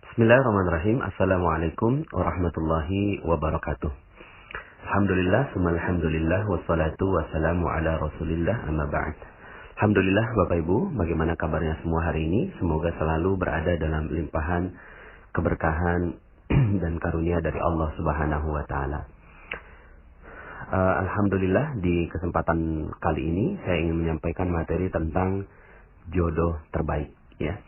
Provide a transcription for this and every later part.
Bismillahirrahmanirrahim. Assalamualaikum warahmatullahi wabarakatuh. Alhamdulillah, summa alhamdulillah, wassalatu wassalamu ala rasulillah, amma ba'd. Alhamdulillah Bapak Ibu, bagaimana kabarnya semua hari ini? Semoga selalu berada dalam limpahan keberkahan dan karunia dari Allah Subhanahu wa taala. Alhamdulillah, di kesempatan kali ini saya ingin menyampaikan materi tentang jodoh terbaik, ya.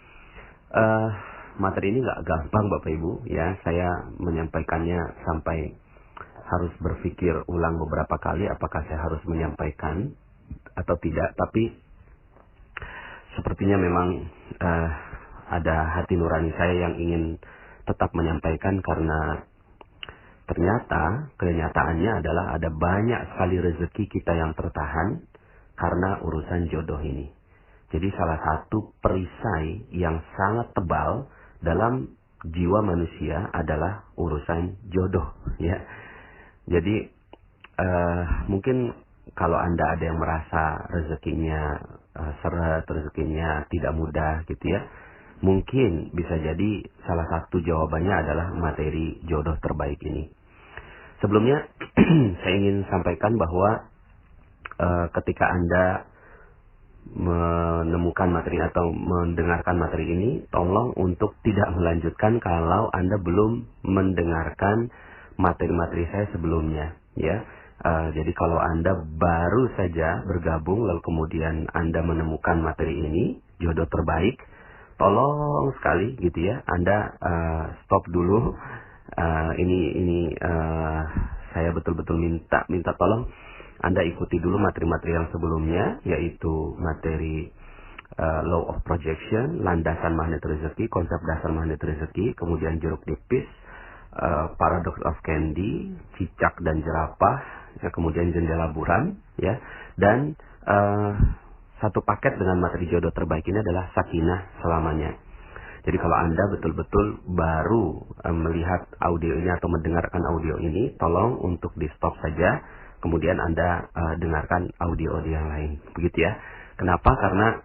Materi ini nggak gampang Bapak Ibu, ya. Saya menyampaikannya sampai harus berpikir ulang beberapa kali apakah saya harus menyampaikan atau tidak. Tapi sepertinya memang ada hati nurani saya yang ingin tetap menyampaikan, karena ternyata kenyataannya adalah ada banyak sekali rezeki kita yang tertahan karena urusan jodoh ini. Jadi salah satu perisai yang sangat tebal dalam jiwa manusia adalah urusan jodoh, ya. Jadi mungkin kalau Anda ada yang merasa rezekinya seret, rezekinya tidak mudah gitu ya, mungkin bisa jadi salah satu jawabannya adalah materi jodoh terbaik ini. Sebelumnya saya ingin sampaikan bahwa ketika Anda menemukan materi atau mendengarkan materi ini, tolong untuk tidak melanjutkan kalau Anda belum mendengarkan materi-materi saya sebelumnya, ya. Jadi kalau Anda baru saja bergabung lalu kemudian Anda menemukan materi ini, jodoh terbaik, tolong sekali gitu ya, Anda stop dulu. Ini saya betul-betul minta tolong Anda ikuti dulu materi-materi yang sebelumnya, yaitu materi Law of Projection, landasan magnet rezeki, konsep dasar magnet rezeki, kemudian jeruk nipis, Paradox of Candy, cicak dan jerapah, ya, kemudian jendela buram, ya, dan satu paket dengan materi jodoh terbaik ini adalah sakinah selamanya. Jadi kalau Anda betul-betul baru melihat audio ini atau mendengarkan audio ini, tolong untuk di stop saja. Kemudian Anda dengarkan audio yang lain, begitu ya. Kenapa? Karena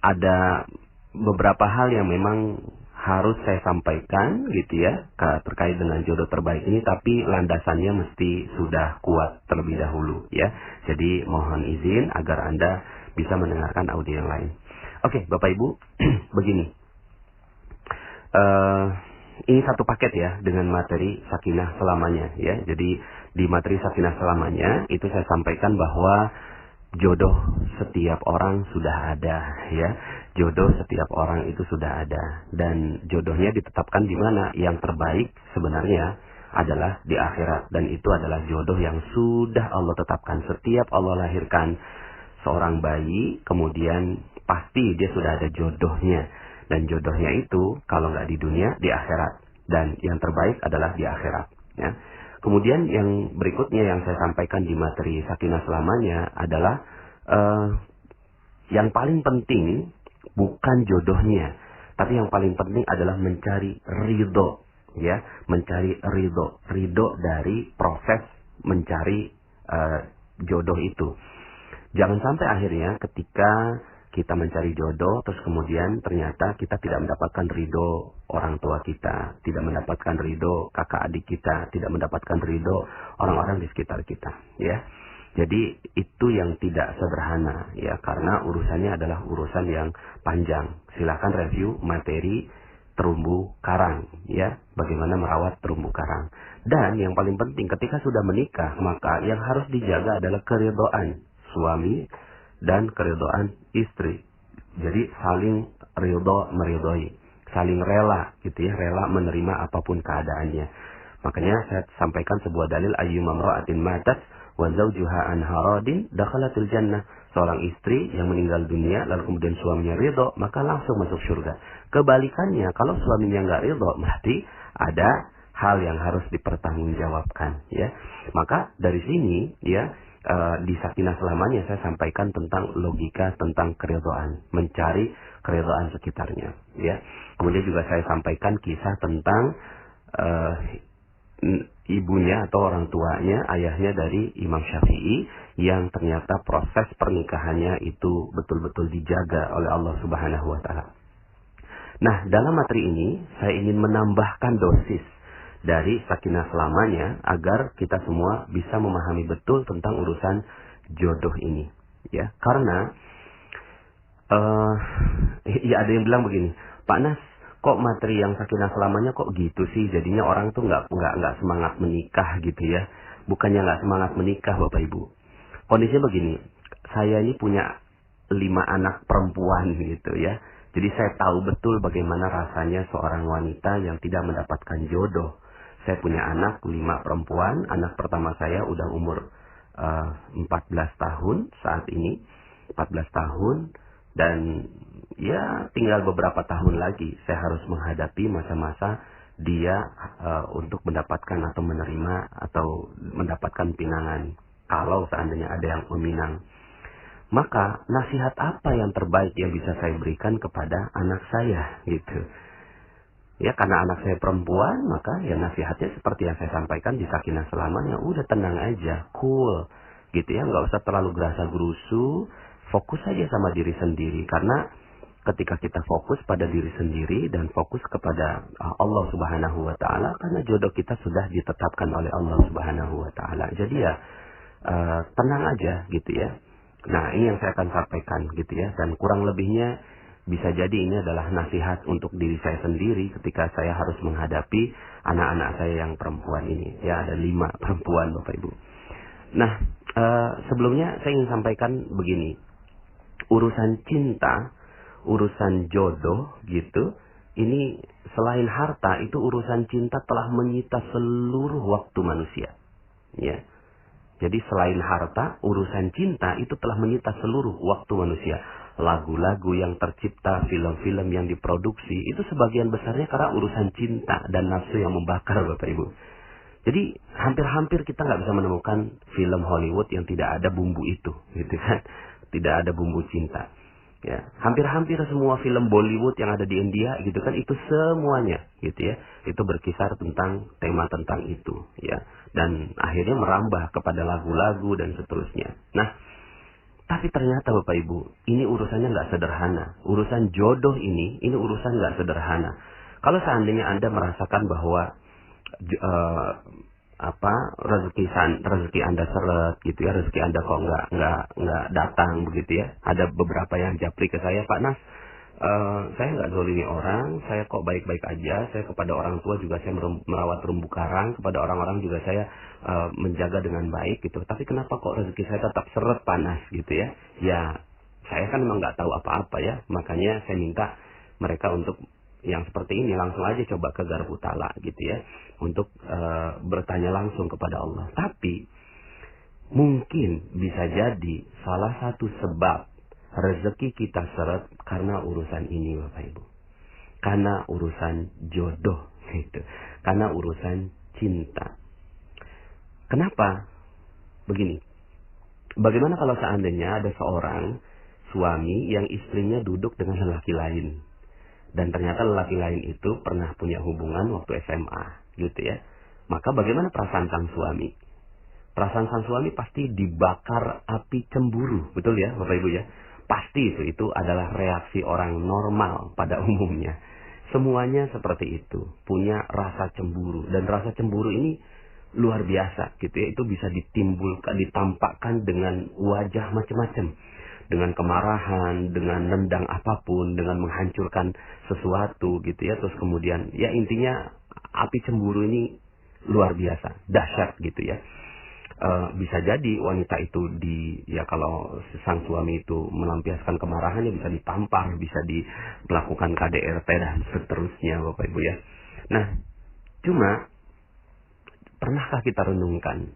ada beberapa hal yang memang harus saya sampaikan, gitu ya, terkait dengan jodoh terbaik ini. Tapi landasannya mesti sudah kuat terlebih dahulu, ya. Jadi mohon izin agar Anda bisa mendengarkan audio yang lain. Oke, Bapak Ibu, begini. Ini satu paket ya dengan materi sakinah selamanya, ya. Jadi di materi sakinah selamanya itu saya sampaikan bahwa jodoh setiap orang sudah ada, ya. Jodoh setiap orang itu sudah ada, dan jodohnya ditetapkan di mana? Yang terbaik sebenarnya adalah di akhirat, dan itu adalah jodoh yang sudah Allah tetapkan. Setiap Allah lahirkan seorang bayi, kemudian pasti dia sudah ada jodohnya, dan jodohnya itu kalau nggak di dunia, di akhirat, dan yang terbaik adalah di akhirat, ya. Kemudian yang berikutnya yang saya sampaikan di materi sakinah selamanya adalah yang paling penting bukan jodohnya, tapi yang paling penting adalah mencari ridho, ya, mencari ridho dari proses mencari jodoh itu. Jangan sampai akhirnya ketika kita mencari jodoh, terus kemudian ternyata kita tidak mendapatkan ridho orang tua kita, tidak mendapatkan ridho kakak adik kita, tidak mendapatkan ridho orang-orang di sekitar kita, ya. Jadi itu yang tidak sederhana, ya, karena urusannya adalah urusan yang panjang. Silakan review materi terumbu karang, ya, bagaimana merawat terumbu karang. Dan yang paling penting ketika sudah menikah, maka yang harus dijaga adalah keridhaan suami dan keridhaan istri. Jadi saling ridho meridhoi, saling rela gitu ya, rela menerima apapun keadaannya. Makanya saya sampaikan sebuah dalil, ayyuma imra'atin matat wa zawjuha an haradin dakhalatil jannah. Seorang istri yang meninggal dunia lalu kemudian suaminya ridho, maka langsung masuk surga. Kebalikannya, kalau suaminya nggak ridho, berarti ada hal yang harus dipertanggungjawabkan, ya. Maka dari sini, ya, di sakinah selamanya saya sampaikan tentang logika tentang keridhaan, mencari keridhaan sekitarnya, ya. Kemudian juga saya sampaikan kisah tentang ibunya atau orang tuanya, ayahnya dari Imam Syafi'i, yang ternyata proses pernikahannya itu betul-betul dijaga oleh Allah Subhanahu wa taala. Nah, dalam materi ini saya ingin menambahkan dosis dari sakinah selamanya agar kita semua bisa memahami betul tentang urusan jodoh ini, ya. Karena ya ada yang bilang begini, Pak Nas, kok materi yang sakinah selamanya kok gitu sih? Jadinya orang tuh nggak semangat menikah gitu ya. Bukannya nggak semangat menikah, Bapak Ibu. Kondisinya begini, saya ini punya 5 anak perempuan gitu ya. Jadi saya tahu betul bagaimana rasanya seorang wanita yang tidak mendapatkan jodoh. Saya punya anak 5 perempuan. Anak pertama saya udah umur 14 tahun saat ini. 14 tahun. Dan ya tinggal beberapa tahun lagi saya harus menghadapi masa-masa dia untuk mendapatkan atau menerima atau mendapatkan pinangan. Kalau seandainya ada yang meminang. Maka nasihat apa yang terbaik yang bisa saya berikan kepada anak saya gitu. Ya karena anak saya perempuan, maka ya nasihatnya seperti yang saya sampaikan di sakinah selamanya. Udah tenang aja, cool gitu ya, nggak usah terlalu gerasa gerusu, fokus aja sama diri sendiri. Karena ketika kita fokus pada diri sendiri dan fokus kepada Allah Subhanahu wa taala, karena jodoh kita sudah ditetapkan oleh Allah Subhanahu wa taala. Jadi ya tenang aja gitu ya. Nah, ini yang saya akan sampaikan gitu ya. Dan kurang lebihnya bisa jadi ini adalah nasihat untuk diri saya sendiri ketika saya harus menghadapi anak-anak saya yang perempuan ini. Ya, ada 5 perempuan Bapak Ibu. Nah, sebelumnya saya ingin sampaikan begini. Urusan cinta, urusan jodoh gitu, ini selain harta, itu urusan cinta telah menyita seluruh waktu manusia. Ya. Jadi selain harta, urusan cinta itu telah menyita seluruh waktu manusia. Lagu-lagu yang tercipta, film-film yang diproduksi, itu sebagian besarnya karena urusan cinta dan nafsu yang membakar Bapak Ibu. Jadi hampir-hampir kita nggak bisa menemukan film Hollywood yang tidak ada bumbu itu, gitu kan? Tidak ada bumbu cinta. Ya, hampir-hampir semua film Bollywood yang ada di India gitu kan, itu semuanya gitu ya, itu berkisar tentang tema tentang itu ya, dan akhirnya merambah kepada lagu-lagu dan seterusnya. Nah, tapi ternyata Bapak Ibu, ini urusannya nggak sederhana. Urusan jodoh ini urusan nggak sederhana. Kalau seandainya Anda merasakan bahwa rezeki Anda seret gitu ya, rezeki Anda kok nggak datang begitu ya. Ada beberapa yang japri ke saya, Pak Nas, saya nggak zolimi orang, saya kok baik-baik aja, saya kepada orang tua juga saya merawat terumbu karang, kepada orang-orang juga saya menjaga dengan baik gitu. Tapi kenapa kok rezeki saya tetap seret, Pak Nas gitu ya? Ya saya kan memang nggak tahu apa-apa ya, makanya saya minta mereka untuk yang seperti ini langsung aja coba ke Garbu Tala gitu ya, untuk bertanya langsung kepada Allah. Tapi mungkin bisa jadi salah satu sebab rezeki kita seret karena urusan ini Bapak Ibu, karena urusan jodoh gitu, karena urusan cinta. Kenapa? Begini, bagaimana kalau seandainya ada seorang suami yang istrinya duduk dengan lelaki lain, dan ternyata lelaki lain itu pernah punya hubungan waktu SMA gitu ya. Maka bagaimana perasaan sang suami? Perasaan sang suami pasti dibakar api cemburu, betul ya Bapak Ibu ya? Pasti itu adalah reaksi orang normal pada umumnya. Semuanya seperti itu, punya rasa cemburu, dan rasa cemburu ini luar biasa gitu ya. Itu bisa ditimbulkan, ditampakkan dengan wajah macam-macam. Dengan kemarahan, dengan nendang apapun, dengan menghancurkan sesuatu gitu ya. Terus kemudian ya intinya api cemburu ini luar biasa, dahsyat gitu ya. Bisa jadi wanita itu kalau sang suami itu melampiaskan kemarahannya bisa ditampar, bisa melakukan KDRT dan seterusnya Bapak Ibu ya. Nah, cuma pernahkah kita renungkan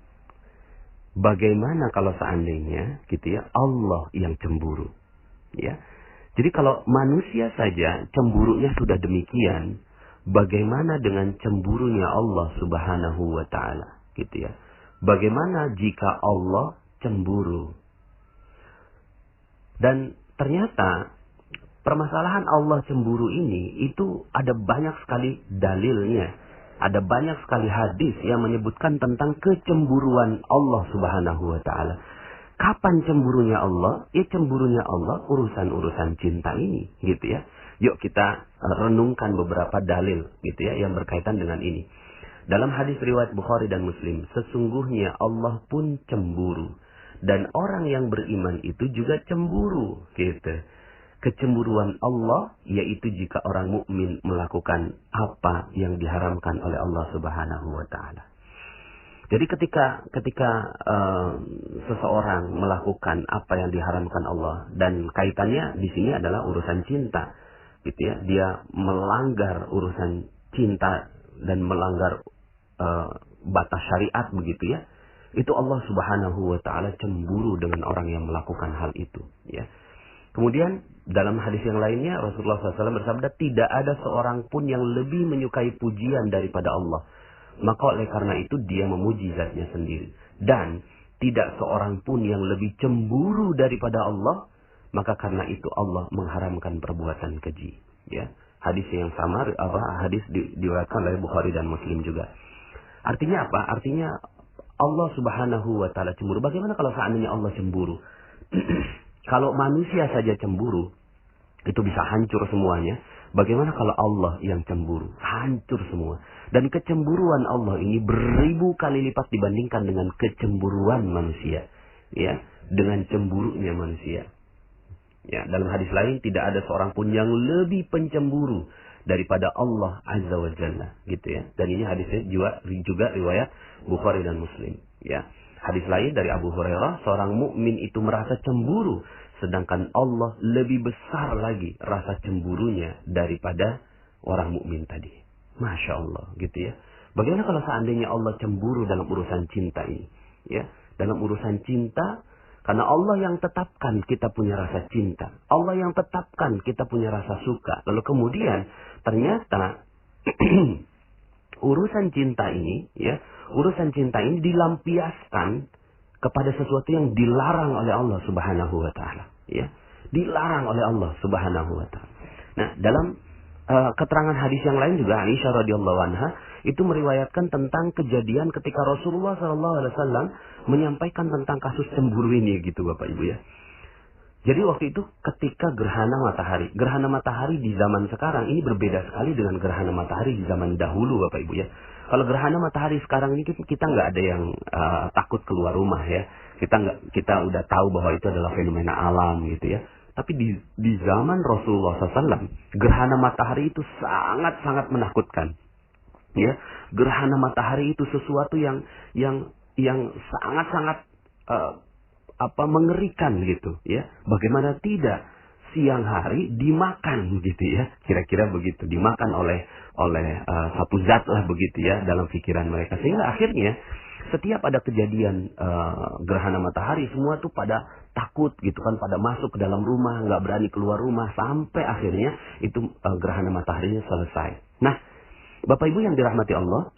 bagaimana kalau seandainya gitu ya Allah yang cemburu ya. Jadi kalau manusia saja cemburunya sudah demikian, bagaimana dengan cemburunya Allah Subhanahu wa taala gitu ya. Bagaimana jika Allah cemburu? Dan ternyata permasalahan Allah cemburu ini itu ada banyak sekali dalilnya. Ada banyak sekali hadis yang menyebutkan tentang kecemburuan Allah Subhanahu wa taala. Kapan cemburunya Allah? Ya cemburunya Allah urusan-urusan cinta ini, gitu ya. Yuk kita renungkan beberapa dalil gitu ya yang berkaitan dengan ini. Dalam hadis riwayat Bukhari dan Muslim, sesungguhnya Allah pun cemburu dan orang yang beriman itu juga cemburu gitu. Kecemburuan Allah yaitu jika orang mukmin melakukan apa yang diharamkan oleh Allah Subhanahu wa taala. Jadi ketika seseorang melakukan apa yang diharamkan Allah, dan kaitannya di sini adalah urusan cinta, gitu ya, dia melanggar urusan cinta dan melanggar batas syariat begitu ya, itu Allah Subhanahu wa taala cemburu dengan orang yang melakukan hal itu, ya. Kemudian dalam hadis yang lainnya Rasulullah SAW bersabda, tidak ada seorang pun yang lebih menyukai pujian daripada Allah. Maka oleh karena itu dia memuji zatnya sendiri. Dan tidak seorang pun yang lebih cemburu daripada Allah. Maka karena itu Allah mengharamkan perbuatan keji. Ya, hadis yang sama, hadis diriwayatkan oleh Bukhari dan Muslim juga. Artinya apa? Artinya Allah Subhanahu wa taala cemburu. Bagaimana kalau seandainya Allah cemburu? Kalau manusia saja cemburu, itu bisa hancur semuanya. Bagaimana kalau Allah yang cemburu? Hancur semua. Dan kecemburuan Allah ini beribu kali lipat dibandingkan dengan kecemburuan manusia. Ya, dengan cemburunya manusia. Ya, dalam hadis lain tidak ada seorang pun yang lebih pencemburu daripada Allah Azza wa Jalla, gitu ya. Dan ini hadisnya juga riwayat Bukhari dan Muslim, ya. Hadis lain dari Abu Hurairah, seorang mukmin itu merasa cemburu, sedangkan Allah lebih besar lagi rasa cemburunya daripada orang mukmin tadi. Masya Allah, gitu ya. Bagaimana kalau seandainya Allah cemburu dalam urusan cinta ini? Ya, dalam urusan cinta, karena Allah yang tetapkan kita punya rasa cinta. Allah yang tetapkan kita punya rasa suka. Lalu kemudian ternyata urusan cinta ini, ya, urusan cinta ini dilampiaskan kepada sesuatu yang dilarang oleh Allah Subhanahu wa taala, ya. Dilarang oleh Allah Subhanahu wa taala. Nah, dalam keterangan hadis yang lain juga Aisyah radhiyallahu anha itu meriwayatkan tentang kejadian ketika Rasulullah SAW menyampaikan tentang kasus cemburu ini, gitu Bapak Ibu ya. Jadi waktu itu ketika gerhana matahari di zaman sekarang ini berbeda sekali dengan gerhana matahari di zaman dahulu Bapak Ibu ya. Kalau gerhana matahari sekarang ini kita nggak ada yang takut keluar rumah ya. Kita udah tahu bahwa itu adalah fenomena alam gitu ya. Tapi di zaman Rasulullah SAW, gerhana matahari itu sangat-sangat menakutkan. Ya, gerhana matahari itu sesuatu yang sangat-sangat mengerikan gitu. Ya, bagaimana tidak siang hari dimakan gitu ya, kira-kira begitu, dimakan oleh satu zat lah begitu ya dalam pikiran mereka, sehingga akhirnya setiap ada kejadian gerhana matahari semua tuh pada takut gitu kan, pada masuk ke dalam rumah, nggak berani keluar rumah, sampai akhirnya itu gerhana mataharinya selesai. Nah, Bapak Ibu yang dirahmati Allah,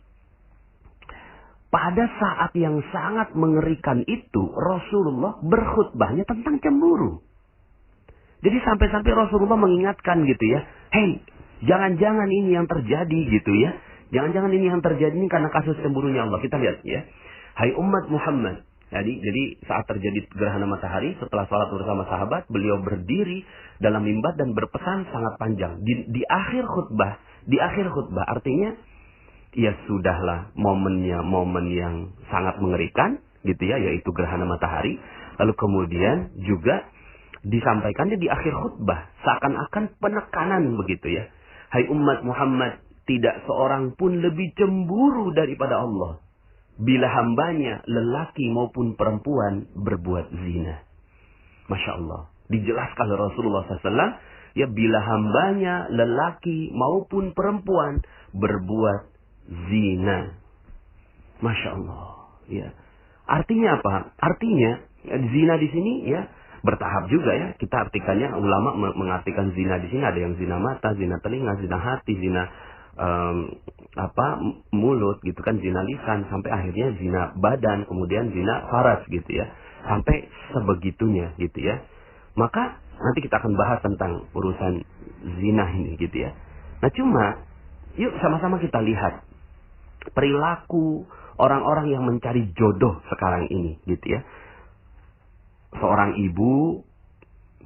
pada saat yang sangat mengerikan itu Rasulullah berkhutbahnya tentang cemburu. Jadi sampai-sampai Rasulullah mengingatkan gitu ya, hei, jangan-jangan ini yang terjadi gitu ya. Jangan-jangan ini yang terjadi ini karena kasus cemburunya Allah. Kita lihat ya. Hai umat Muhammad. Jadi saat terjadi gerhana matahari, setelah sholat bersama sahabat, beliau berdiri dalam mimbar dan berpesan sangat panjang. Di akhir khutbah artinya, ya sudahlah momen yang sangat mengerikan gitu ya, yaitu gerhana matahari. Lalu kemudian juga disampaikannya di akhir khutbah, seakan-akan penekanan begitu ya. Hai umat Muhammad, tidak seorang pun lebih cemburu daripada Allah bila hambanya lelaki maupun perempuan berbuat zina. Masya Allah. Dijelaskan oleh Rasulullah SAW, ya, bila hambanya lelaki maupun perempuan berbuat zina. Masya Allah. Ya. Artinya apa? Artinya zina di sini ya bertahap juga ya. Kita artikannya, ulama mengartikan zina di sini ada yang zina mata, zina telinga, zina hati, zina mulut gitu kan, zina lisan, sampai akhirnya zina badan, kemudian zina faras gitu ya, sampai sebegitunya gitu ya. Maka nanti kita akan bahas tentang urusan zina ini gitu ya. Nah cuma yuk sama-sama kita lihat perilaku orang-orang yang mencari jodoh sekarang ini gitu ya. Seorang ibu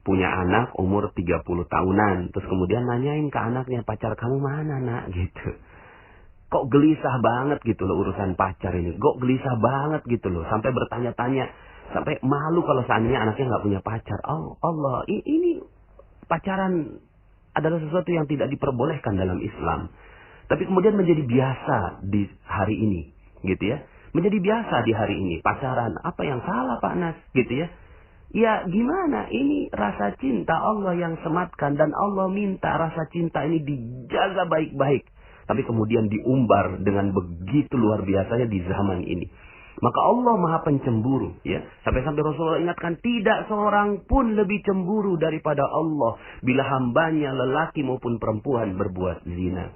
punya anak umur 30 tahunan. Terus kemudian nanyain ke anaknya, pacar kamu mana nak? Gitu. Kok gelisah banget gitu loh urusan pacar ini. Kok gelisah banget gitu loh. Sampai bertanya-tanya. Sampai malu kalau seandainya anaknya nggak punya pacar. Oh Allah, ini pacaran adalah sesuatu yang tidak diperbolehkan dalam Islam. Tapi kemudian menjadi biasa di hari ini. Gitu ya. Menjadi biasa di hari ini. Pacaran. Apa yang salah Pak Nas? Gitu ya. Ya gimana, ini rasa cinta Allah yang sematkan dan Allah minta rasa cinta ini dijaga baik-baik. Tapi kemudian diumbar dengan begitu luar biasanya di zaman ini. Maka Allah Maha Pencemburu, ya. Sampai-sampai Rasulullah ingatkan, tidak seorang pun lebih cemburu daripada Allah bila hambanya lelaki maupun perempuan berbuat zina.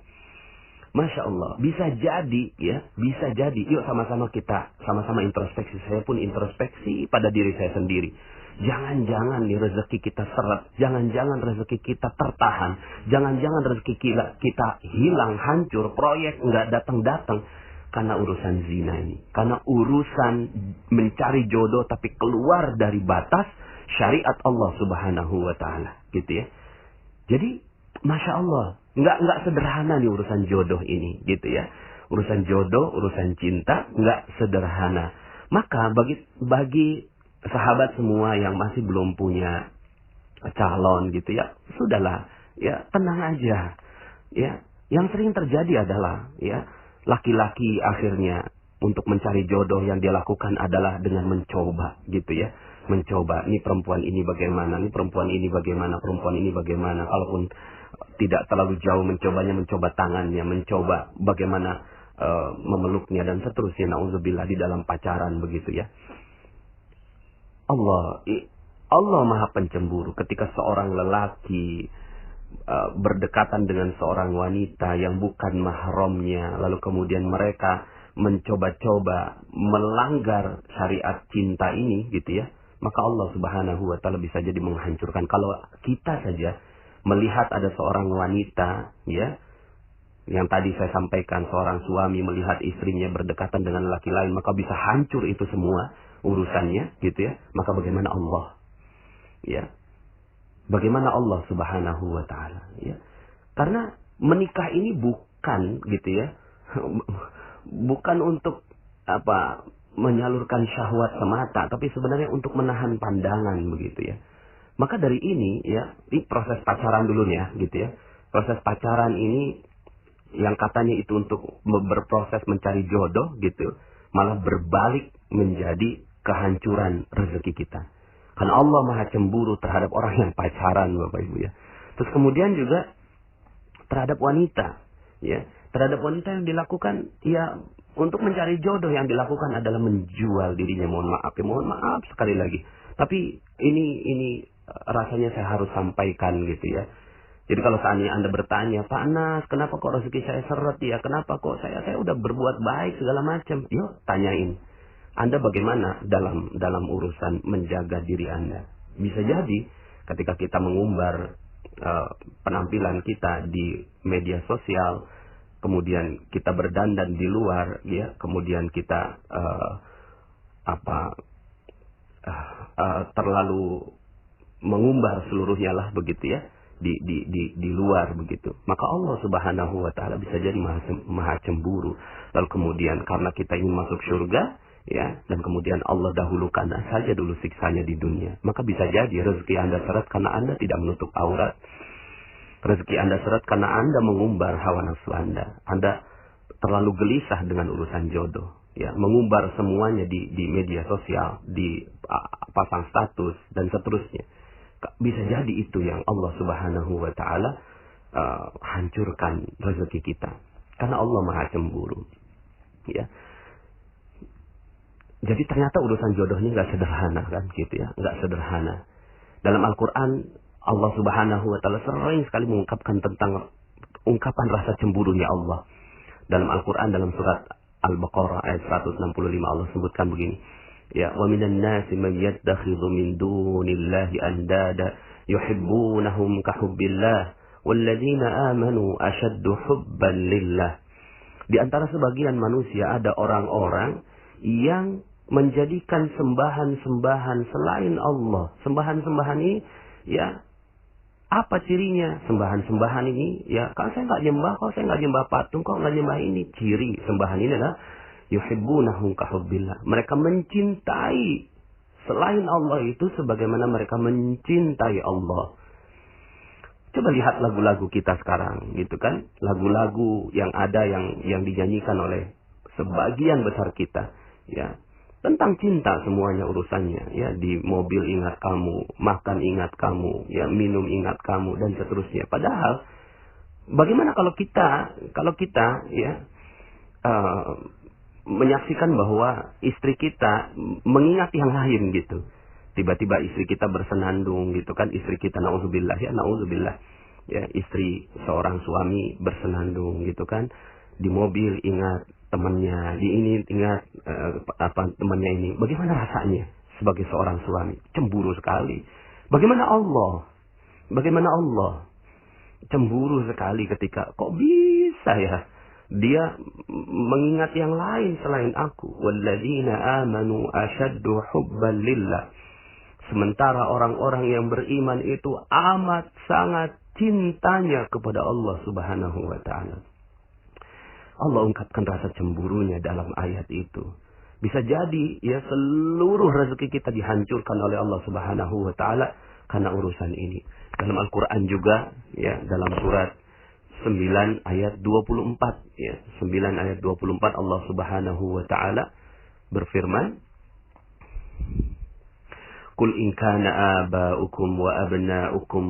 Masya Allah, bisa jadi ya, bisa jadi. Yuk sama-sama kita, sama-sama introspeksi. Saya pun introspeksi pada diri saya sendiri. Jangan-jangan nih rezeki kita seret. Jangan-jangan rezeki kita tertahan. Jangan-jangan rezeki kita hilang, hancur. Proyek nggak datang-datang. Karena urusan zina ini. Karena urusan mencari jodoh tapi keluar dari batas syariat Allah Subhanahu wa Ta'ala. Gitu ya. Jadi, Masya Allah. Nggak sederhana nih urusan jodoh ini. Gitu ya. Urusan jodoh, urusan cinta. Nggak sederhana. Maka bagi sahabat semua yang masih belum punya calon gitu ya, sudahlah ya, tenang aja ya. Yang sering terjadi adalah ya, laki-laki akhirnya untuk mencari jodoh yang dia lakukan adalah dengan mencoba gitu ya, mencoba ini perempuan ini bagaimana, ini perempuan ini bagaimana, perempuan ini bagaimana. Kalaupun tidak terlalu jauh mencobanya, mencoba tangannya, mencoba bagaimana memeluknya dan seterusnya. Nauzubillah, di dalam pacaran begitu ya. Allah Maha Pencemburu ketika seorang lelaki berdekatan dengan seorang wanita yang bukan mahramnya, lalu kemudian mereka mencoba-coba melanggar syariat cinta ini gitu ya, maka Allah Subhanahu wa Ta'ala bisa jadi menghancurkan. Kalau kita saja melihat ada seorang wanita ya, yang tadi saya sampaikan, seorang suami melihat istrinya berdekatan dengan laki lain, maka bisa hancur itu semua urusannya gitu ya. Maka bagaimana Allah ya, bagaimana Allah Subhanahu wa Ta'ala ya. Karena menikah ini bukan gitu ya, bukan untuk apa, menyalurkan syahwat semata, tapi sebenarnya untuk menahan pandangan begitu ya. Maka dari ini ya, ini proses pacaran dulu ya gitu ya. Proses pacaran ini yang katanya itu untuk berproses mencari jodoh gitu, malah berbalik menjadi kehancuran rezeki kita. Karena Allah Maha Cemburu terhadap orang yang pacaran, Bapak Ibu ya. Terus kemudian juga terhadap wanita ya. Terhadap wanita yang dilakukan ya, untuk mencari jodoh yang dilakukan adalah menjual dirinya. Mohon maaf sekali lagi. Tapi ini rasanya saya harus sampaikan gitu ya. Jadi kalau seandainya Anda bertanya, Pak Nas, kenapa kok rezeki saya seret ya? Kenapa kok saya udah berbuat baik segala macam? Yuk tanyain. Anda bagaimana dalam urusan menjaga diri Anda? Bisa jadi ketika kita mengumbar penampilan kita di media sosial, kemudian kita berdandan di luar, ya, kemudian kita terlalu mengumbar seluruhnya lah begitu ya, di luar begitu, maka Allah Subhanahu wa Ta'ala bisa jadi maha cemburu. Lalu kemudian karena kita ingin masuk surga ya, dan kemudian Allah dahulukan saja dulu siksanya di dunia, maka bisa jadi rezeki Anda seret karena Anda tidak menutup aurat. Rezeki Anda seret karena Anda mengumbar hawa nafsu Anda. Anda terlalu gelisah dengan urusan jodoh ya, mengumbar semuanya di media sosial, di pasang status dan seterusnya. Bisa jadi itu yang Allah Subhanahu wa Ta'ala hancurkan rezeki kita, karena Allah Maha Cemburu ya. Jadi ternyata urusan jodohnya nggak sederhana kan gitu ya, nggak sederhana. Dalam Al-Quran Allah Subhanahu wa Ta'ala sering sekali mengungkapkan tentang ungkapan rasa cemburunya Allah. Dalam Al-Quran dalam surat Al-Baqarah ayat 165 Allah sebutkan begini. Ya, wa minan nasi man yattakhidhu min dunillahi andada yuhibbunahum ka hubbillah walladzina amanu ashaddu hubban lillah. Di antara sebagian manusia ada orang-orang yang menjadikan sembahan-sembahan selain Allah. Sembahan-sembahan ini Ya, apa cirinya sembahan-sembahan ini? Ya, kalau saya nggak nyembah, kalau saya nggak nyembah patung, kalau nggak nyembah ini. Ciri sembahan ini adalah yuhibbunahum kahubbillah. Mereka mencintai selain Allah itu sebagaimana mereka mencintai Allah. Coba lihat lagu-lagu kita sekarang, gitu kan? Lagu-lagu yang ada yang dinyanyikan oleh sebagian besar kita, ya. Tentang cinta semuanya urusannya, ya. Di mobil ingat kamu, makan ingat kamu, ya, minum ingat kamu, dan seterusnya. Padahal bagaimana kalau kita ya menyaksikan bahwa istri kita mengingat yang lain gitu. Tiba-tiba istri kita bersenandung gitu kan, istri kita naudzubillah ya, istri seorang suami bersenandung gitu kan, di mobil ingat temannya, di ini ingat temannya ini. Bagaimana rasanya sebagai seorang suami? Cemburu sekali. Bagaimana Allah? Cemburu sekali ketika kok bisa ya dia mengingat yang lain selain aku. Walladzina amanu asyaddu hubban lillah. Sementara orang-orang yang beriman itu amat sangat cintanya kepada Allah Subhanahu wa taala. Allah ungkapkan rasa cemburunya dalam ayat itu. Bisa jadi ya seluruh rezeki kita dihancurkan oleh Allah Subhanahu wa taala karena urusan ini. Dalam Al-Qur'an juga ya, dalam surat 9 ayat 24 ya. 9 ayat 24 Allah Subhanahu wa taala berfirman, Qul in kana aba'ukum wa abna'ukum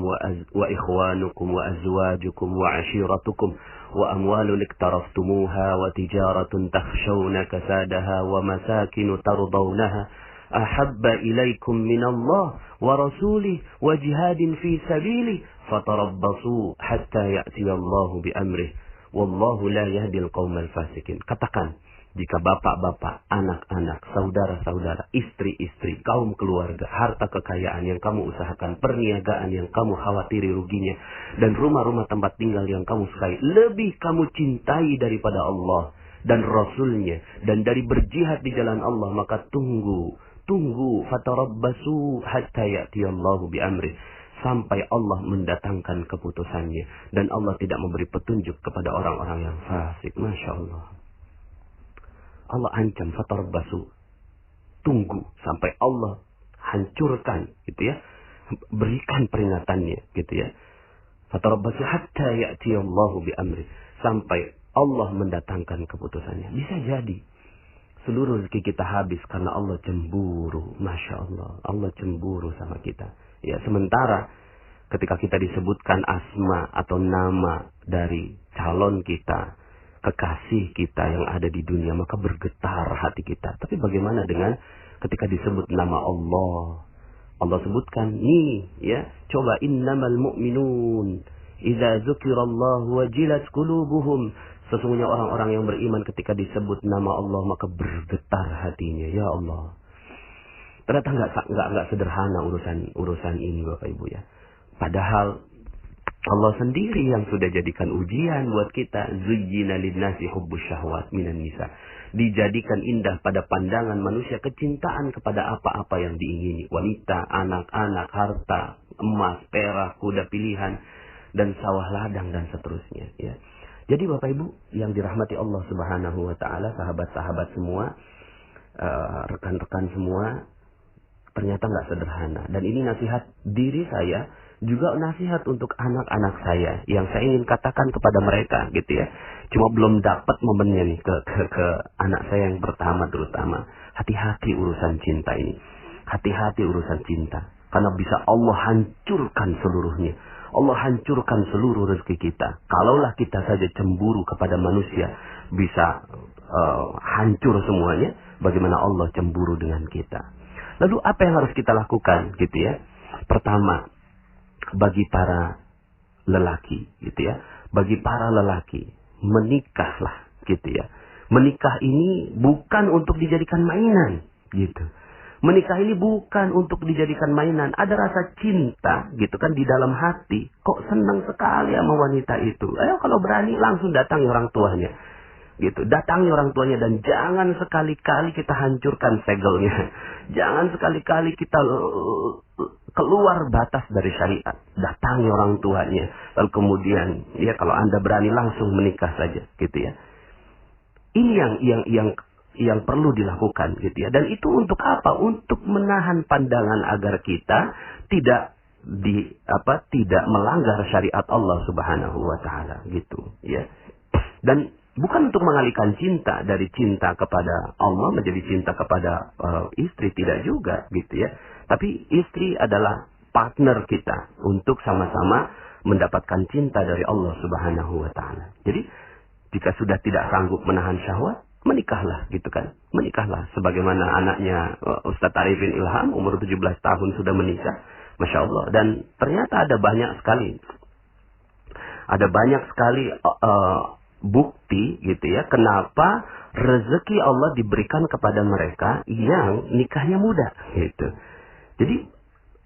wa ikhwanukum wa azwajukum wa ashiratukum wa amwalun iktaraftumuha wa tijaratun takhshawna kasadaha wa masakinu tardawnaha ahabba ilaikum minallah wa rasulih wa jihadin fi sabilih fatarabbasu hatta ya'tiyallahu bi amrih wallahu la yahdil qaumal fasikin. Katakan, jika bapak-bapak, anak-anak, saudara-saudara, istri-istri, kaum keluarga, harta kekayaan yang kamu usahakan, perniagaan yang kamu khawatiri ruginya, dan rumah-rumah tempat tinggal yang kamu sukai, lebih kamu cintai daripada Allah dan Rasulnya, dan dari berjihad di jalan Allah, maka tunggu, fatarabbasu hatta ya'tiyallahu bi amrih, sampai Allah mendatangkan keputusannya, dan Allah tidak memberi petunjuk kepada orang-orang yang fasik. Masya Allah. Allah ancam fatarabbasu, tunggu sampai Allah hancurkan gitu ya, berikan peringatannya gitu ya. Fatarabbasu hatta ya'tiyallahu bi amri, sampai Allah mendatangkan keputusannya. Bisa jadi seluruh rezeki kita habis karena Allah cemburu. Masya Allah, Allah cemburu sama kita. Ya, sementara ketika kita disebutkan asma atau nama dari calon kita, kekasih kita yang ada di dunia, maka bergetar hati kita. Tapi bagaimana dengan ketika disebut nama Allah? Allah sebutkan nih ya, coba innamal mu'minun idza dzukirallahu wajilat qulubuhum. Sesungguhnya orang-orang yang beriman ketika disebut nama Allah maka bergetar hatinya. Ya Allah. Ternyata enggak sederhana urusan ini Bapak Ibu ya. Padahal Allah sendiri yang sudah jadikan ujian buat kita. Zuyyina linnasi hubbus syahwat minan nisa. Dijadikan indah pada pandangan manusia kecintaan kepada apa-apa yang diingini. Wanita, anak-anak, harta, emas, perak, kuda pilihan, dan sawah ladang, dan seterusnya. Ya. Jadi Bapak Ibu yang dirahmati Allah Subhanahu wa taala, sahabat-sahabat semua, rekan-rekan semua, ternyata nggak sederhana. Dan ini nasihat diri saya, juga nasihat untuk anak-anak saya yang saya ingin katakan kepada mereka gitu ya. Cuma belum dapat momennya nih ke anak saya yang pertama terutama. Hati-hati urusan cinta ini. Hati-hati urusan cinta. Karena bisa Allah hancurkan seluruhnya. Allah hancurkan seluruh rezeki kita. Kalaulah kita saja cemburu kepada manusia bisa hancur semuanya. Bagaimana Allah cemburu dengan kita. Lalu apa yang harus kita lakukan gitu ya? Pertama, bagi para lelaki gitu ya, bagi para lelaki menikahlah gitu ya. Menikah ini bukan untuk dijadikan mainan gitu. Menikah ini bukan untuk dijadikan mainan. Ada rasa cinta gitu kan di dalam hati. Kok senang sekali sama wanita itu. Ayo kalau berani langsung datangi orang tuanya. Gitu, datangi orang tuanya, dan jangan sekali-kali kita hancurkan segelnya. Jangan sekali-kali kita keluar batas dari syariat, datangi orang tuanya, lalu kemudian ya kalau Anda berani langsung menikah saja, gitu ya. Ini yang perlu dilakukan, gitu ya. Dan itu untuk apa? Untuk menahan pandangan agar kita tidak tidak melanggar syariat Allah Subhanahu wa taala, gitu ya. Dan bukan untuk mengalihkan cinta dari cinta kepada Allah menjadi cinta kepada istri, tidak juga, gitu ya. Tapi istri adalah partner kita untuk sama-sama mendapatkan cinta dari Allah Subhanahu wa taala. Jadi jika sudah tidak sanggup menahan syahwat, menikahlah, gitu kan. Menikahlah sebagaimana anaknya Ustadz Arifin Ilham umur 17 tahun sudah menikah. Masya Allah. Dan ternyata ada banyak sekali bukti, gitu ya, kenapa rezeki Allah diberikan kepada mereka yang nikahnya muda, gitu. Jadi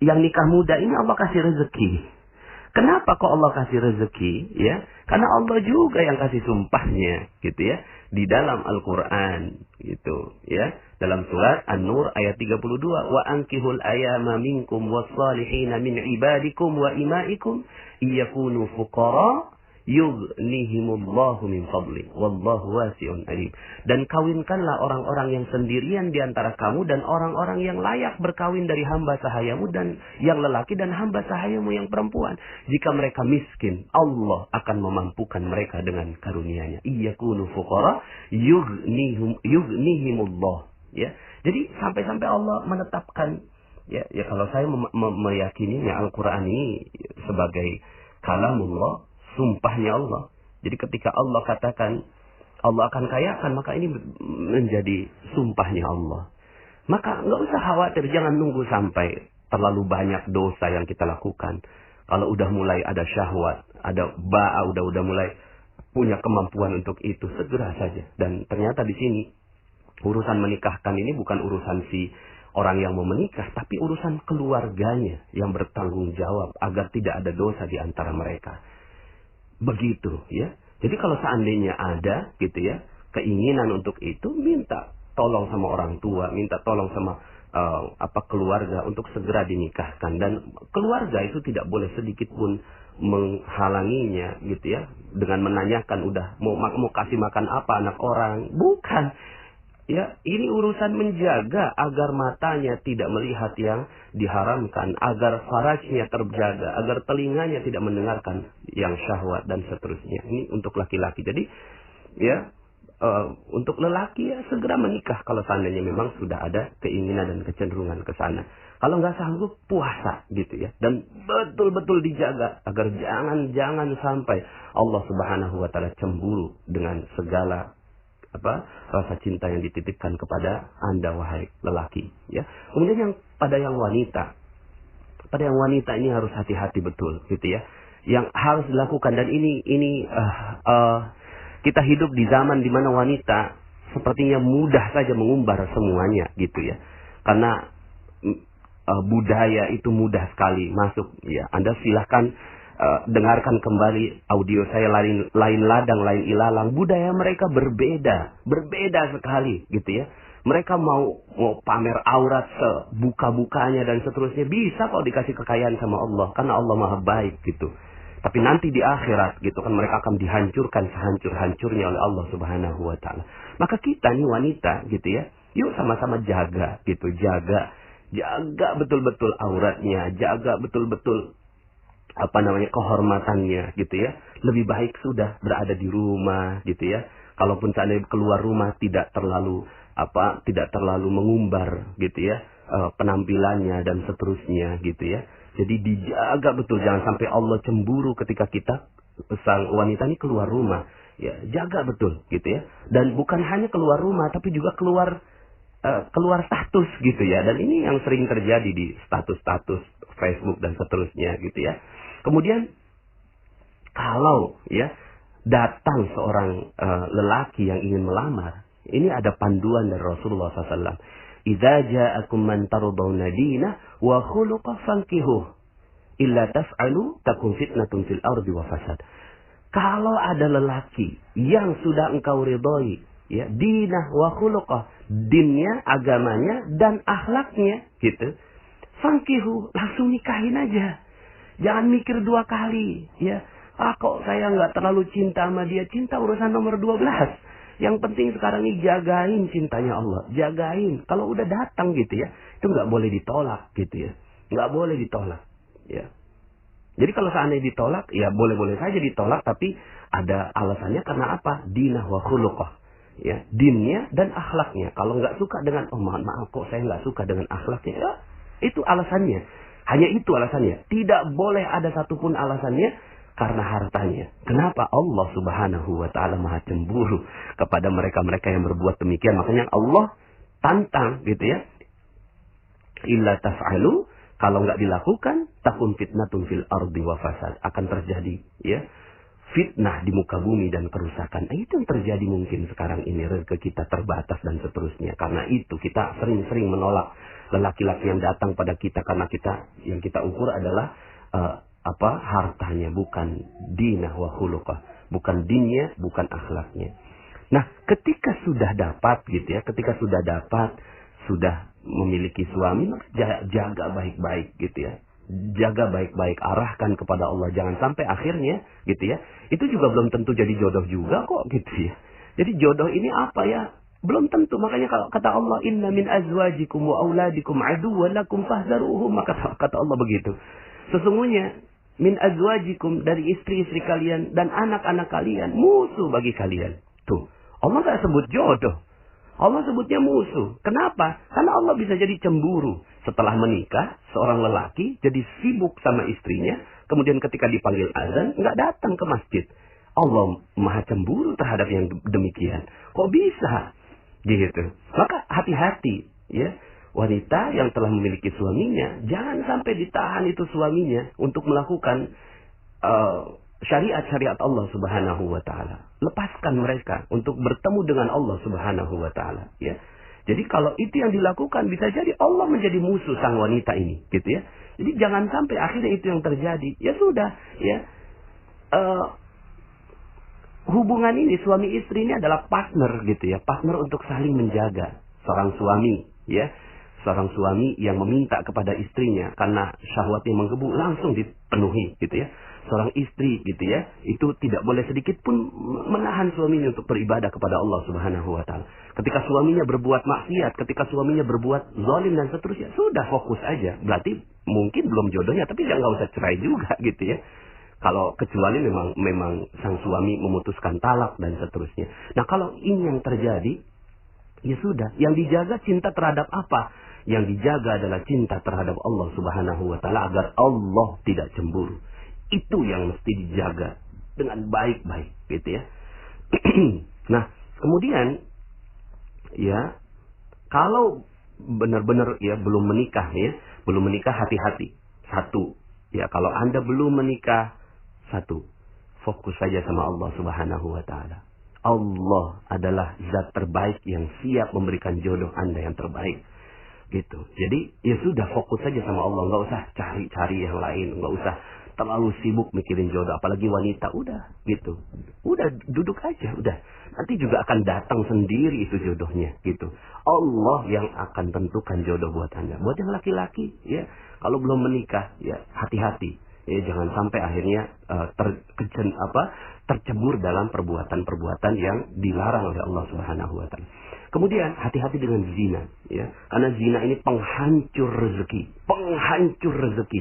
yang nikah muda ini Allah kasih rezeki. Kenapa kok Allah kasih rezeki? Ya, karena Allah juga yang kasih sumpahnya, gitu ya, di dalam Al-Quran, gitu ya. Dalam surat An-Nur ayat 32, wa ankihul ayama minkum wassalihina min ibadikum wa imaikum iyakunu fuqara yughnihimullahu min fadli wallahu wasi'un alim. Dan kawinkanlah orang-orang yang sendirian di antara kamu dan orang-orang yang layak berkawin dari hamba sahayamu dan yang lelaki dan hamba sahayamu yang perempuan. Jika mereka miskin, Allah akan memampukan mereka dengan karunia-Nya. Iyakunu fuqara yughnihimullah. Ya, jadi sampai-sampai Allah menetapkan, ya kalau saya meyakininya Al-Quran ini sebagai kalamullah, sumpahnya Allah. Jadi ketika Allah katakan Allah akan kayakan, maka ini menjadi sumpahnya Allah. Maka nggak usah khawatir, jangan nunggu sampai terlalu banyak dosa yang kita lakukan. Kalau udah mulai ada syahwat, ada udah mulai punya kemampuan untuk itu, segera saja. Dan ternyata di sini urusan menikahkan ini bukan urusan si orang yang mau menikah, tapi urusan keluarganya yang bertanggung jawab agar tidak ada dosa di antara mereka. Begitu ya. Jadi kalau seandainya ada, gitu ya, keinginan untuk itu, minta tolong sama orang tua, minta tolong sama keluarga untuk segera dinikahkan. Dan keluarga itu tidak boleh sedikit pun menghalanginya, gitu ya, dengan menanyakan udah mau kasih makan apa anak orang. Bukan. Ya, ini urusan menjaga agar matanya tidak melihat yang diharamkan, agar farajnya terjaga, agar telinganya tidak mendengarkan yang syahwat dan seterusnya. Ini untuk laki-laki. Jadi, ya, untuk lelaki ya segera menikah kalau seandainya memang sudah ada keinginan dan kecenderungan ke sana. Kalau nggak sanggup, puasa, gitu ya. Dan betul-betul dijaga agar jangan sampai Allah Subhanahu wa taala cemburu dengan segala rasa cinta yang dititipkan kepada Anda, wahai lelaki, ya. Kemudian pada yang wanita ini harus hati-hati betul, gitu ya. Yang harus dilakukan, dan ini kita hidup di zaman di mana wanita sepertinya mudah saja mengumbar semuanya, gitu ya. Karena budaya itu mudah sekali masuk, ya. Anda silahkan dengarkan kembali audio saya, lain ladang lain ilalang. Budaya mereka berbeda sekali, gitu ya. Mereka mau pamer aurat sebuka-bukanya dan seterusnya, bisa kok dikasih kekayaan sama Allah, karena Allah Maha baik, gitu. Tapi nanti di akhirat, gitu kan, mereka akan dihancurkan sehancur-hancurnya oleh Allah Subhanahu wa taala. Maka kita nih wanita, gitu ya, yuk sama-sama jaga, gitu, jaga betul-betul auratnya, jaga betul-betul kehormatannya, gitu ya. Lebih baik sudah berada di rumah, gitu ya. Kalaupun seandainya keluar rumah tidak terlalu mengumbar, gitu ya, penampilannya dan seterusnya, gitu ya. Jadi dijaga betul, jangan sampai Allah cemburu ketika kita sang wanita ini keluar rumah. Ya, jaga betul, gitu ya. Dan bukan hanya keluar rumah, tapi juga keluar status, gitu ya. Dan ini yang sering terjadi di status-status Facebook dan seterusnya, gitu ya. Kemudian kalau ya datang seorang lelaki yang ingin melamar, ini ada panduan dari Rasulullah SAW. Idza ja'akum man tardawna dinah wa khuluqah fankihuh illa taf'alu takun fitnatun fil ardi wa fasad. Kalau ada lelaki yang sudah engkau ridhoi, ya, dinah wa khuluqah, dinnya, agamanya dan akhlaknya, gitu, Fangkihu, langsung nikahin aja. Jangan mikir 2 kali, ya. Kok saya nggak terlalu cinta sama dia, cinta urusan nomor 12. Yang penting sekarang ini jagain cintanya Allah, jagain. Kalau udah datang gitu ya, itu nggak boleh ditolak gitu ya, nggak boleh ditolak, ya. Jadi kalau seandainya ditolak, ya boleh-boleh saja ditolak, tapi ada alasannya karena apa? Dinah wa khuluqah. Ya, dinnya dan akhlaknya. Kalau nggak suka dengan, oh maaf kok saya nggak suka dengan akhlaknya, ya itu alasannya. Hanya itu alasannya. Tidak boleh ada satupun alasannya karena hartanya. Kenapa? Allah Subhanahu wa Ta'ala Maha cemburu kepada mereka-mereka yang berbuat demikian. Makanya Allah tantang gitu ya. Illa taf'alu, kalau nggak dilakukan, takun fitnatun fil ardi wa fasad, akan terjadi ya fitnah di muka bumi dan kerusakan. Itu yang terjadi mungkin sekarang ini, rezeki kita terbatas dan seterusnya. Karena itu kita sering-sering menolak lelaki-laki yang datang pada kita, karena kita yang kita ukur adalah hartanya, bukan dinah wa khuluqah, bukan dinnya, bukan akhlaknya. Nah, ketika sudah dapat gitu ya, ketika sudah dapat, sudah memiliki suami, jaga baik-baik gitu ya. Jaga baik-baik, arahkan kepada Allah, jangan sampai akhirnya gitu ya. Itu juga belum tentu jadi jodoh juga kok gitu ya. Jadi jodoh ini apa ya? Belum tentu. Makanya kalau kata Allah, inna min azwajikum wa auladikum aduwwan lakum fahdharuhum, maka kata Allah begitu. Sesungguhnya min azwajikum, dari istri-istri kalian dan anak-anak kalian, musuh bagi kalian. Tuh, Allah tak sebut jodoh. Allah sebutnya musuh. Kenapa? Karena Allah bisa jadi cemburu. Setelah menikah, seorang lelaki jadi sibuk sama istrinya. Kemudian ketika dipanggil azan, nggak datang ke masjid. Allah Maha cemburu terhadap yang demikian. Kok bisa? Gitu. Maka hati-hati ya. Wanita yang telah memiliki suaminya, jangan sampai ditahan itu suaminya untuk melakukan syariat-syariat Allah Subhanahu wa Ta'ala. Lepaskan mereka untuk bertemu dengan Allah Subhanahu wa Ta'ala ya. Jadi kalau itu yang dilakukan, bisa jadi Allah menjadi musuh sang wanita ini gitu ya. Jadi jangan sampai akhirnya itu yang terjadi. Ya sudah ya. Hubungan ini suami istri ini adalah partner gitu ya, partner untuk saling menjaga. Seorang suami ya, seorang suami yang meminta kepada istrinya karena syahwatnya menggebu, langsung dipenuhi gitu ya. Seorang istri gitu ya, itu tidak boleh sedikit pun menahan suaminya untuk beribadah kepada Allah Subhanahu wa Ta'ala. Ketika suaminya berbuat maksiat, ketika suaminya berbuat zalim dan seterusnya, sudah fokus aja. Berarti mungkin belum jodohnya, tapi jangan usah cerai juga gitu ya. Kalau kecuali memang sang suami memutuskan talak dan seterusnya. Nah, kalau ini yang terjadi, ya sudah. Yang dijaga cinta terhadap apa? Yang dijaga adalah cinta terhadap Allah Subhanahu wa Ta'ala, agar Allah tidak cemburu. Itu yang mesti dijaga dengan baik-baik gitu ya. Nah, kemudian ya, kalau benar-benar ya belum menikah ya, belum menikah, hati-hati. Satu, ya kalau Anda belum menikah, satu, fokus saja sama Allah Subhanahu wa Ta'ala. Allah adalah zat terbaik yang siap memberikan jodoh Anda yang terbaik. Gitu. Jadi ya sudah, fokus saja sama Allah, nggak usah cari-cari yang lain, nggak usah terlalu sibuk mikirin jodoh, apalagi wanita. Udah gitu, udah duduk aja, udah nanti juga akan datang sendiri itu jodohnya gitu. Allah yang akan tentukan jodoh buat Anda. Buat yang laki-laki ya, kalau belum menikah ya hati-hati ya, jangan sampai akhirnya tercebur dalam perbuatan-perbuatan yang dilarang oleh Allah Subhanahu wa Ta'ala. Kemudian hati-hati dengan zina ya, karena zina ini penghancur rezeki,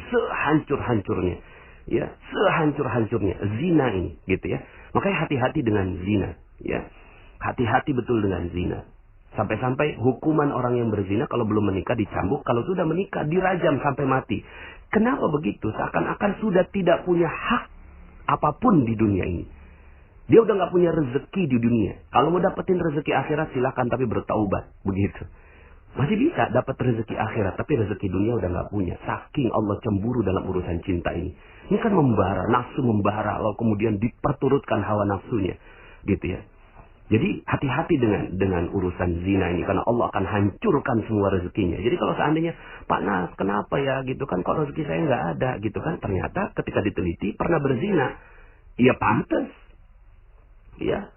sehancur-hancurnya ya, sehancur-hancurnya zina ini gitu ya. Makanya hati-hati dengan zina ya, hati-hati betul dengan zina. Sampai-sampai hukuman orang yang berzina kalau belum menikah dicambuk, kalau sudah menikah dirajam sampai mati. Kenapa begitu? Seakan-akan sudah tidak punya hak apapun di dunia ini. Dia udah nggak punya rezeki di dunia. Kalau mau dapetin rezeki akhirat silakan, tapi bertaubat begitu. Masih bisa dapat rezeki akhirat, tapi rezeki dunia udah nggak punya. Saking Allah cemburu dalam urusan cinta ini. Ini kan membara, nafsu membara, lalu kemudian diperturutkan hawa nafsunya, gitu ya. Jadi hati-hati dengan urusan zina ini, karena Allah akan hancurkan semua rezekinya. Jadi kalau seandainya, Pak Nas, kenapa ya gitu kan, kok rezeki saya nggak ada gitu kan? Ternyata ketika diteliti pernah berzina, ya pantas, ya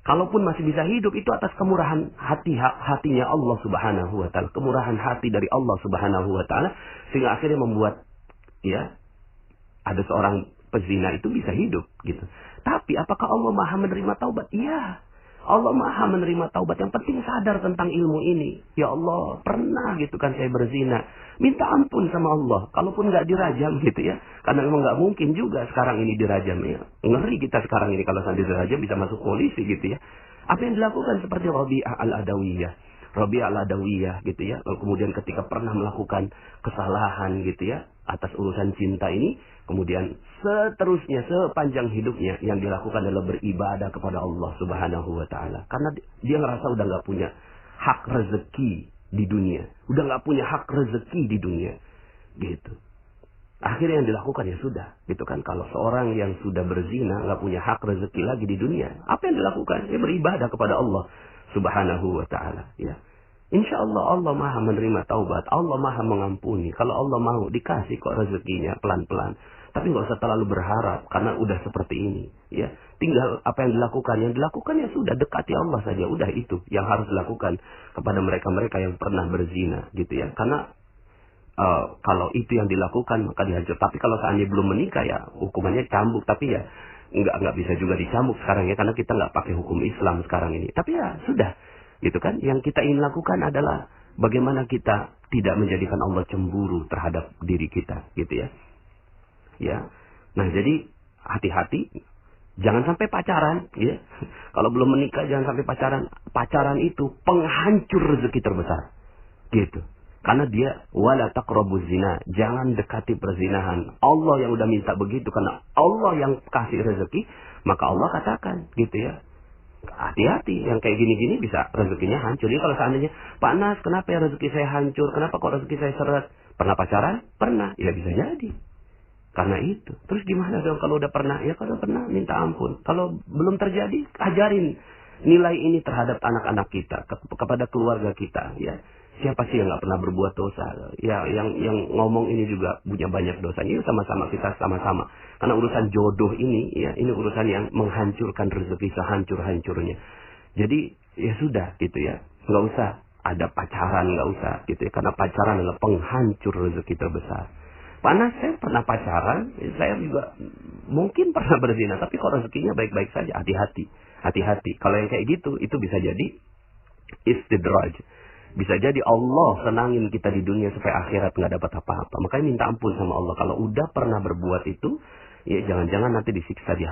Kalaupun masih bisa hidup, itu atas kemurahan hatinya Allah Subhanahu wa taala, kemurahan hati dari Allah Subhanahu wa taala, sehingga akhirnya membuat ya ada seorang pezina itu bisa hidup gitu. Tapi apakah Allah Maha menerima taubat? Iya. Allah Maha menerima taubat. Yang penting sadar tentang ilmu ini. Ya Allah, pernah gitu kan saya berzina. Minta ampun sama Allah. Kalaupun nggak dirajam gitu ya. Karena memang nggak mungkin juga sekarang ini dirajam ya. Ngeri kita sekarang ini kalau sampai dirajam bisa masuk polisi gitu ya. Apa yang dilakukan seperti Rabi'ah al-Adawiyah. Rabi'ah al-Adawiyah gitu ya. Kemudian ketika pernah melakukan kesalahan gitu ya. Atas urusan cinta ini. Kemudian seterusnya sepanjang hidupnya yang dilakukan adalah beribadah kepada Allah Subhanahu wa taala. Karena dia ngerasa udah nggak punya hak rezeki di dunia. Udah nggak punya hak rezeki di dunia. Gitu. Akhirnya yang dilakukan ya sudah. Gitu kan. Kalau seorang yang sudah berzina nggak punya hak rezeki lagi di dunia. Apa yang dilakukan? Dia beribadah kepada Allah Subhanahu wa taala. Ya. Insya Allah Allah Maha menerima taubat. Allah Maha mengampuni. Kalau Allah mau dikasih kok rezekinya pelan-pelan. Tapi nggak usah terlalu berharap karena udah seperti ini. Ya, tinggal apa yang dilakukan. Yang dilakukan ya sudah, dekati Allah saja. Udah itu yang harus dilakukan kepada mereka-mereka yang pernah berzina, gitu ya. Karena kalau itu yang dilakukan maka dihancur. Tapi kalau seandainya belum menikah ya hukumannya cambuk. Tapi ya nggak bisa juga dicambuk sekarang ya, karena kita nggak pakai hukum Islam sekarang ini. Tapi ya sudah. Gitu kan, yang kita ingin lakukan adalah bagaimana kita tidak menjadikan Allah cemburu terhadap diri kita, gitu ya. Ya. Nah, jadi hati-hati, jangan sampai pacaran, ya. Kalau belum menikah jangan sampai pacaran. Pacaran itu penghancur rezeki terbesar. Gitu. Karena dia wala taqrabuz zina, jangan dekati perzinahan. Allah yang udah minta begitu karena Allah yang kasih rezeki, maka Allah katakan, gitu ya. Hati-hati, yang kayak gini-gini bisa rezekinya hancur. Jadi kalau seandainya, Pak Nas, kenapa ya rezeki saya hancur? Kenapa kok rezeki saya seret? Pernah pacaran? Pernah. Ya bisa jadi. Karena itu. Terus gimana dong kalau udah pernah? Ya kalau pernah, minta ampun. Kalau belum terjadi, ajarin nilai ini terhadap anak-anak kita, kepada keluarga kita. Ya, siapa sih yang nggak pernah berbuat dosa? Ya, yang ngomong ini juga punya banyak dosa. Ini sama-sama kita sama-sama. Karena urusan jodoh ini, ya, ini urusan yang menghancurkan rezeki sehancur-hancurnya. Jadi ya sudah gitu ya, nggak usah ada pacaran, nggak usah gitu ya. Karena pacaran adalah penghancur rezeki terbesar. Panas, saya pernah pacaran, saya juga mungkin pernah berzina, tapi kok rezekinya baik-baik saja. Hati-hati, hati-hati. Kalau yang kayak gitu, itu bisa jadi istidraj. Bisa jadi Allah senangin kita di dunia supaya akhirat nggak dapat apa-apa. Makanya minta ampun sama Allah. Kalau udah pernah berbuat itu, ya jangan-jangan nanti disiksa di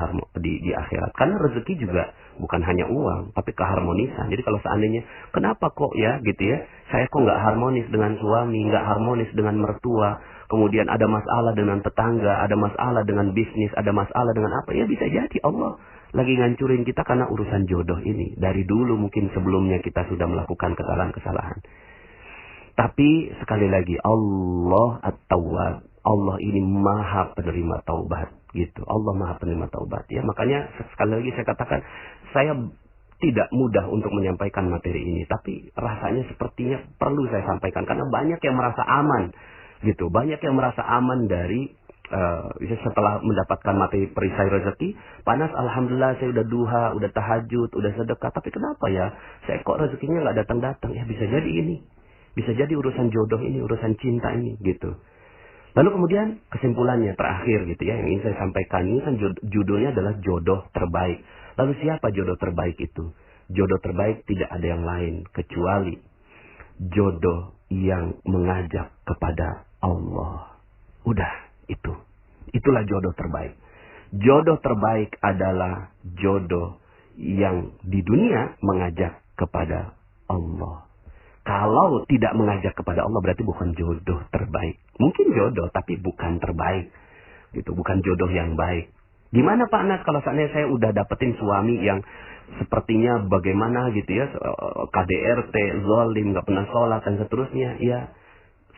akhirat. Karena rezeki juga bukan hanya uang, tapi keharmonisan. Jadi kalau seandainya, kenapa kok ya gitu ya, saya kok nggak harmonis dengan suami, nggak harmonis dengan mertua, kemudian ada masalah dengan tetangga, ada masalah dengan bisnis, ada masalah dengan apa, ya bisa jadi Allah lagi ngancurin kita karena urusan jodoh ini. Dari dulu mungkin sebelumnya kita sudah melakukan kesalahan-kesalahan. Tapi sekali lagi, Allah At-Tawwab, Allah ini Maha penerima taubat, gitu. Allah Maha penerima taubat, ya. Makanya sekali lagi saya katakan, saya tidak mudah untuk menyampaikan materi ini, tapi rasanya sepertinya perlu saya sampaikan karena banyak yang merasa aman, gitu. Banyak yang merasa aman dari setelah mendapatkan materi perisai rezeki. Panas, alhamdulillah saya udah duha, udah tahajud, udah sedekah, tapi kenapa ya saya kok rezekinya nggak datang-datang? Ya bisa jadi ini, bisa jadi urusan jodoh ini, urusan cinta ini, gitu. Lalu kemudian kesimpulannya terakhir gitu ya, yang ingin saya sampaikan ini kan judulnya adalah jodoh terbaik. Lalu siapa jodoh terbaik itu? Jodoh terbaik tidak ada yang lain kecuali jodoh yang mengajak kepada Allah. Udah, itu. Itulah jodoh terbaik. Jodoh terbaik adalah jodoh yang di dunia mengajak kepada Allah. Kalau tidak mengajak kepada Allah berarti bukan jodoh terbaik. Mungkin jodoh tapi bukan terbaik. Gitu, bukan jodoh yang baik. Gimana Pak Nas kalau seandainya saya udah dapetin suami yang sepertinya bagaimana gitu ya, KDRT, zalim, nggak pernah sholat dan seterusnya, ya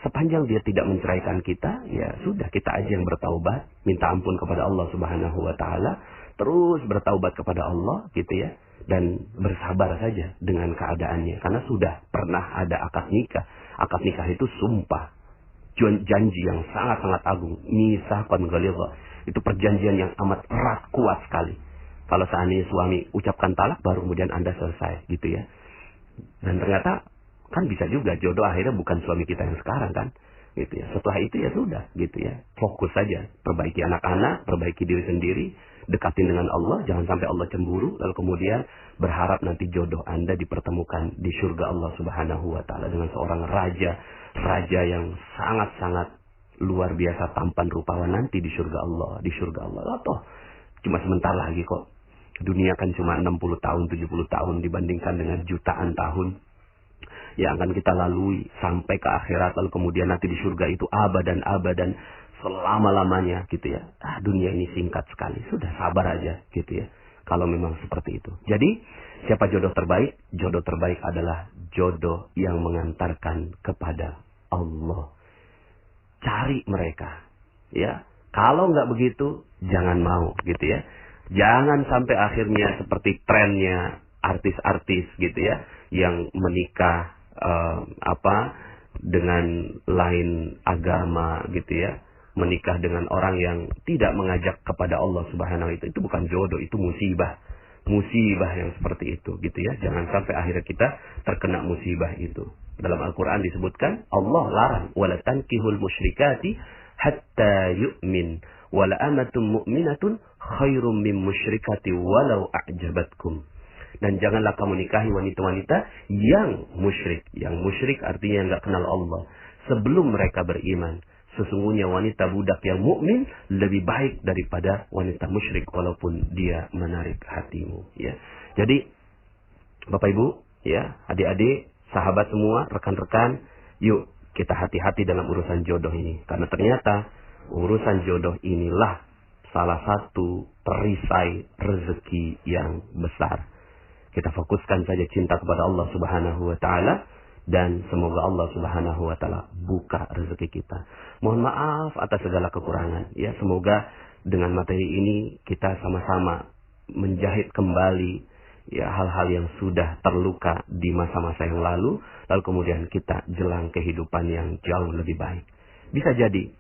sepanjang dia tidak menceraikan kita, ya sudah, kita aja yang bertaubat, minta ampun kepada Allah Subhanahu wa taala, terus bertaubat kepada Allah gitu ya, dan bersabar saja dengan keadaannya karena sudah pernah ada akad nikah. Akad nikah itu sumpah, janji yang sangat-sangat agung, mitsaqan ghalidha. Itu perjanjian yang amat erat, kuat sekali. Kalau seandainya suami ucapkan talak, baru kemudian Anda selesai, gitu ya. Dan ternyata kan bisa juga jodoh akhirnya bukan suami kita yang sekarang kan, gitu ya. Setelah itu ya sudah, gitu ya. Fokus saja, perbaiki anak-anak, perbaiki diri sendiri, dekatin dengan Allah, jangan sampai Allah cemburu, lalu kemudian berharap nanti jodoh Anda dipertemukan di surga Allah Subhanahu wa taala dengan seorang raja yang sangat-sangat luar biasa tampan rupawan nanti di surga Allah, Toh cuma sebentar lagi kok. Dunia kan cuma 60 tahun, 70 tahun dibandingkan dengan jutaan tahun yang akan kita lalui sampai ke akhirat, lalu kemudian nanti di surga itu abadan selama-lamanya, gitu ya. Dunia ini singkat sekali, sudah sabar aja, gitu ya. Kalau memang seperti itu. Jadi, siapa jodoh terbaik? Jodoh terbaik adalah jodoh yang mengantarkan kepada Allah. Cari mereka, ya. Kalau nggak begitu, jangan mau, gitu ya. Jangan sampai akhirnya seperti trennya artis-artis, gitu ya, yang menikah dengan lain agama, gitu ya. Menikah dengan orang yang tidak mengajak kepada Allah Subhanahu wa taala, itu bukan jodoh, itu musibah yang seperti itu, gitu ya. Jangan sampai akhirnya kita terkena musibah itu. Dalam Al-Quran disebutkan Allah larang, wala tankihul musyrikati hatta yu'min, wala amatun mu'minatun khairum min musyrikati walau a'jabatkum. Dan janganlah kamu nikahi wanita-wanita yang musyrik. Yang musyrik artinya nggak kenal Allah sebelum mereka beriman. Sesungguhnya wanita budak yang mukmin lebih baik daripada wanita musyrik walaupun dia menarik hatimu, ya. Jadi Bapak Ibu, ya, adik-adik, sahabat semua, rekan-rekan, yuk kita hati-hati dalam urusan jodoh ini. Karena ternyata urusan jodoh inilah salah satu perisai rezeki yang besar. Kita fokuskan saja cinta kepada Allah Subhanahu wa taala, dan semoga Allah Subhanahu wa taala buka rezeki kita. Mohon maaf atas segala kekurangan, ya. Semoga dengan materi ini kita sama-sama menjahit kembali, ya, hal-hal yang sudah terluka di masa-masa yang lalu kemudian kita jelang kehidupan yang jauh lebih baik. Bisa jadi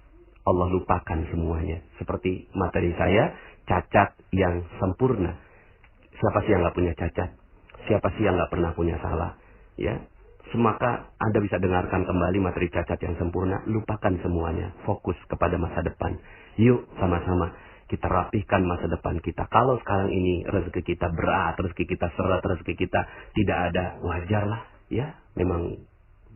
Allah lupakan semuanya. Seperti materi saya, cacat yang sempurna. Siapa sih yang nggak punya cacat? Siapa sih yang nggak pernah punya salah? Ya, maka Anda bisa dengarkan kembali materi cacat yang sempurna. Lupakan semuanya, fokus kepada masa depan. Yuk sama-sama kita rapihkan masa depan kita. Kalau sekarang ini rezeki kita berat, rezeki kita seret, rezeki kita tidak ada, wajarlah, ya. Memang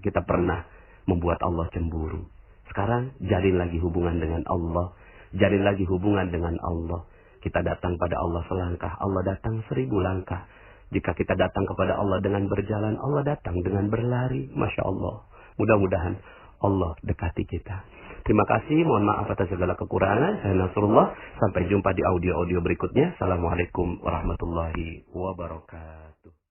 kita pernah membuat Allah cemburu. Sekarang jalin lagi hubungan dengan Allah, jalin lagi hubungan dengan Allah. Kita datang pada Allah selangkah, Allah datang 1000 langkah. Jika kita datang kepada Allah dengan berjalan, Allah datang dengan berlari. Masya Allah. Mudah-mudahan Allah dekati kita. Terima kasih. Mohon maaf atas segala kekurangan. Saya Nasrullah. Sampai jumpa di audio-audio berikutnya. Assalamualaikum warahmatullahi wabarakatuh.